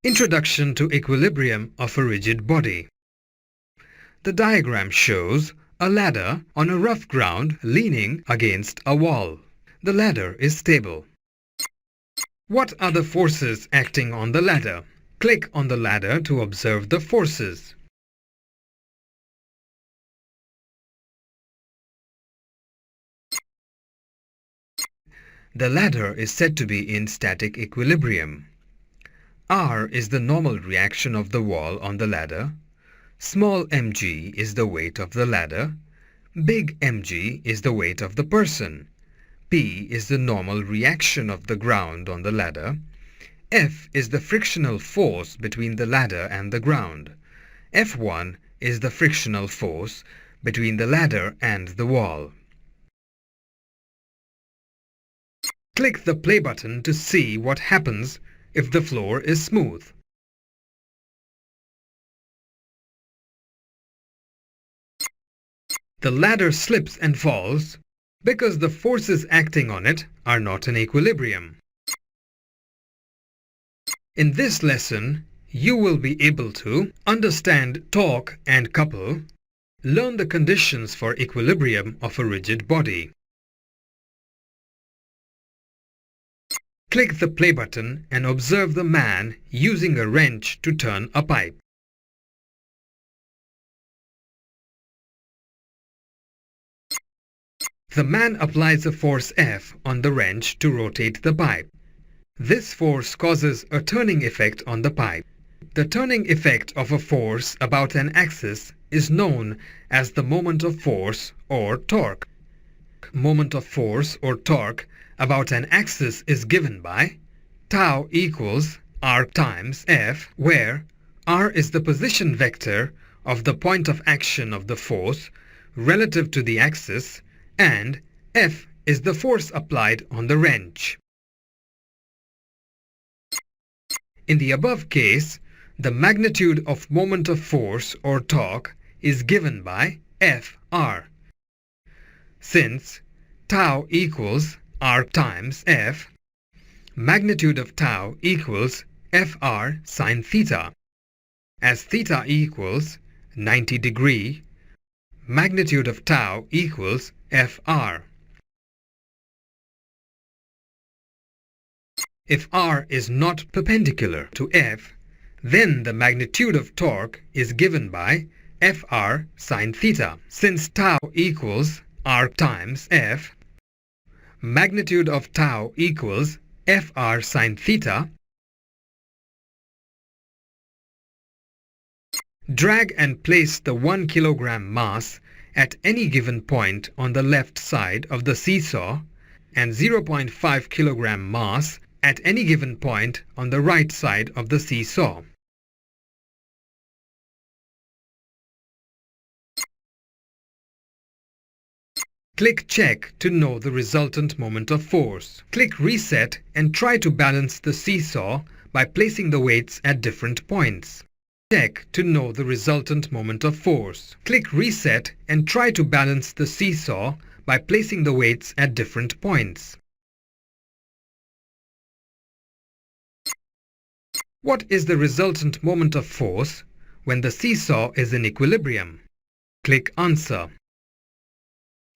Introduction to equilibrium of a rigid body. The diagram shows a ladder on a rough ground leaning against a wall. The ladder is stable. What are the forces acting on the ladder? Click on the ladder to observe the forces. The ladder is said to be in static equilibrium. R is the normal reaction of the wall on the ladder. Small mg is the weight of the ladder. Big mg is the weight of the person. P is the normal reaction of the ground on the ladder. F is the frictional force between the ladder and the ground. F1 is the frictional force between the ladder and the wall. Click the play button to see what happens if the floor is smooth. The ladder slips and falls because the forces acting on it are not in equilibrium. In this lesson, you will be able to understand torque and couple, learn the conditions for equilibrium of a rigid body. Click the play button and observe the man using a wrench to turn a pipe. The man applies a force F on the wrench to rotate the pipe. This force causes a turning effect on the pipe. The turning effect of a force about an axis is known as the moment of force or torque. Moment of force or torque about an axis is given by tau equals r times F, where r is the position vector of the point of action of the force relative to the axis, and F is the force applied on the wrench. In the above case, the magnitude of moment of force or torque is given by Fr. Since tau equals r times F, magnitude of tau equals Fr sine theta. As theta equals 90 degree, magnitude of tau equals Fr. If r is not perpendicular to F, then the magnitude of torque is given by Fr sine theta. Since tau equals r times F, magnitude of tau equals Fr sine theta. Drag and place the 1 kilogram mass at any given point on the left side of the seesaw and 0.5 kilogram mass at any given point on the right side of the seesaw. Click Check to know the resultant moment of force. Click Reset and try to balance the seesaw by placing the weights at different points. Check to know the resultant moment of force. Click Reset and try to balance the seesaw by placing the weights at different points. What is the resultant moment of force when the seesaw is in equilibrium? Click Answer.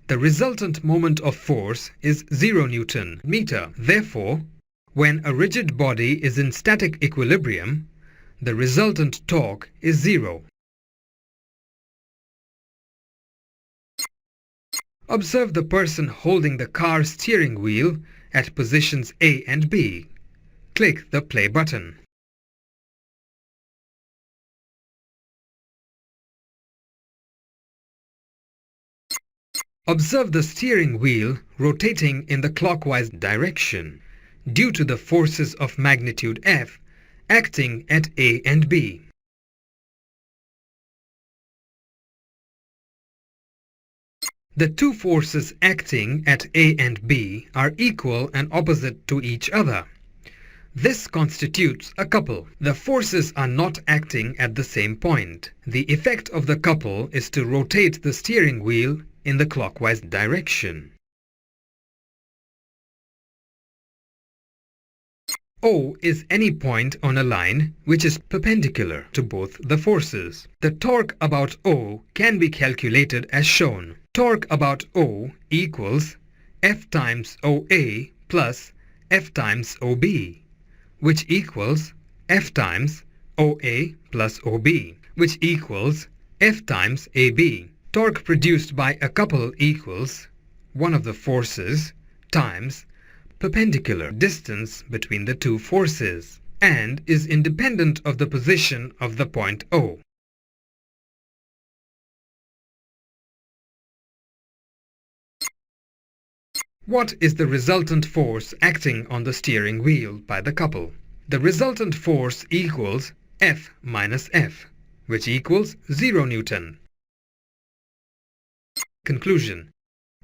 The resultant moment of force is 0 Newton meter. Therefore, when a rigid body is in static equilibrium, the resultant torque is 0. Observe the person holding the car steering wheel at positions A and B. Click the play button. Observe the steering wheel rotating in the clockwise direction due to the forces of magnitude F acting at A and B. The two forces acting at A and B are equal and opposite to each other. This constitutes a couple. The forces are not acting at the same point. The effect of the couple is to rotate the steering wheel in the clockwise direction. O is any point on a line which is perpendicular to both the forces. The torque about O can be calculated as shown. Torque about O equals F times OA plus F times OB, which equals F times OA plus OB, which equals F times AB. Torque produced by a couple equals one of the forces times perpendicular distance between the two forces and is independent of the position of the point O. What is the resultant force acting on the steering wheel by the couple? The resultant force equals F minus F, which equals 0 Newton. Conclusion.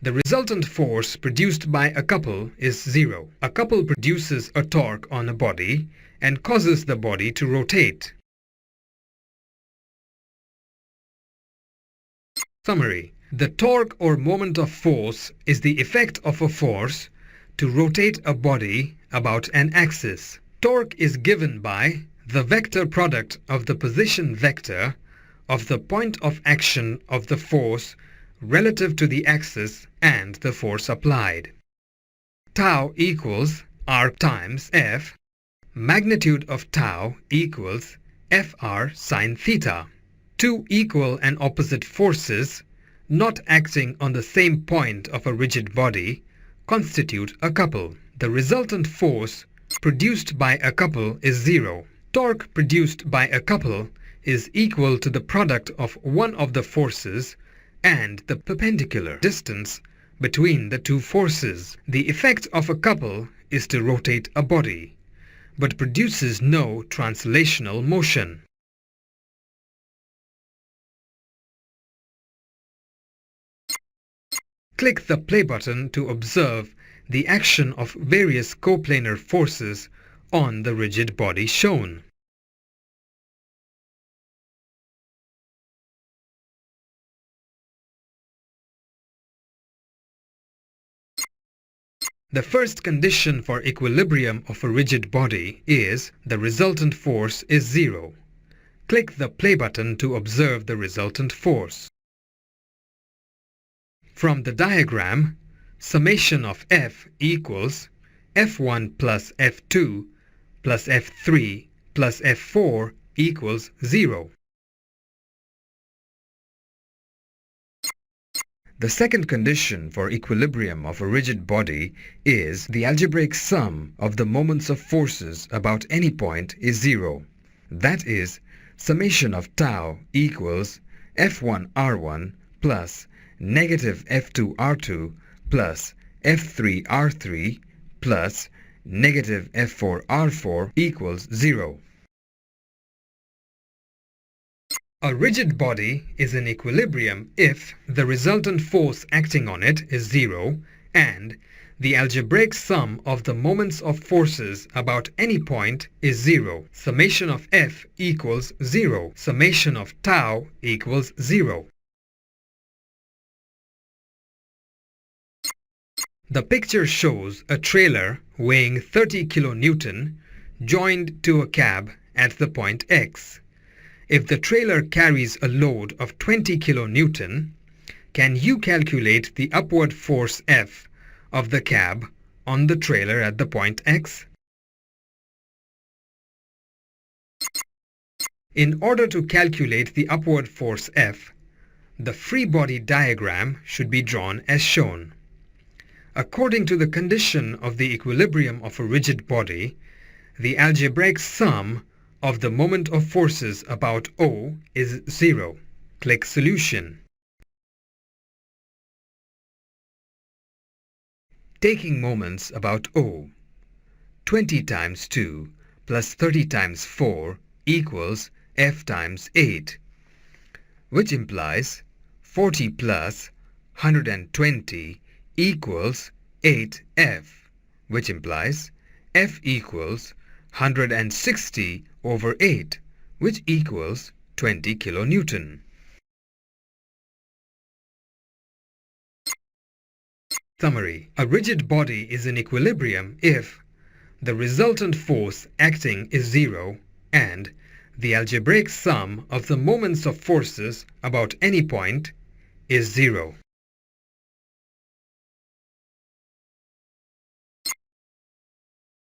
The resultant force produced by a couple is 0. A couple produces a torque on a body and causes the body to rotate. Summary. The torque or moment of force is the effect of a force to rotate a body about an axis. Torque is given by the vector product of the position vector of the point of action of the force relative to the axis and the force applied. Tau equals R times F. Magnitude of tau equals Fr sine theta. Two equal and opposite forces not acting on the same point of a rigid body constitute a couple. The resultant force produced by a couple is 0. Torque produced by a couple is equal to the product of one of the forces and the perpendicular distance between the two forces. The effect of a couple is to rotate a body, but produces no translational motion. Click the play button to observe the action of various coplanar forces on the rigid body shown. The first condition for equilibrium of a rigid body is the resultant force is 0. Click the play button to observe the resultant force. From the diagram, summation of F equals F1 plus F2 plus F3 plus F4 equals 0. The second condition for equilibrium of a rigid body is the algebraic sum of the moments of forces about any point is 0. That is, summation of tau equals F1R1 plus negative F2R2 plus F3R3 plus negative F4R4 equals 0. A rigid body is in equilibrium if the resultant force acting on it is 0 and the algebraic sum of the moments of forces about any point is 0. Summation of F equals 0. Summation of tau equals 0. The picture shows a trailer weighing 30 kN joined to a cab at the point X. If the trailer carries a load of 20 kN, can you calculate the upward force F of the cab on the trailer at the point X? In order to calculate the upward force F, the free body diagram should be drawn as shown. According to the condition of the equilibrium of a rigid body, the algebraic sum of the moment of forces about O is 0. Click Solution. Taking moments about O. 20 times 2 plus 30 times 4 equals F times 8, which implies 40 plus 120 equals 8F, which implies F equals 160 over 8, which equals 20 kilonewton. Summary. A rigid body is in equilibrium if the resultant force acting is zero, and the algebraic sum of the moments of forces about any point is zero.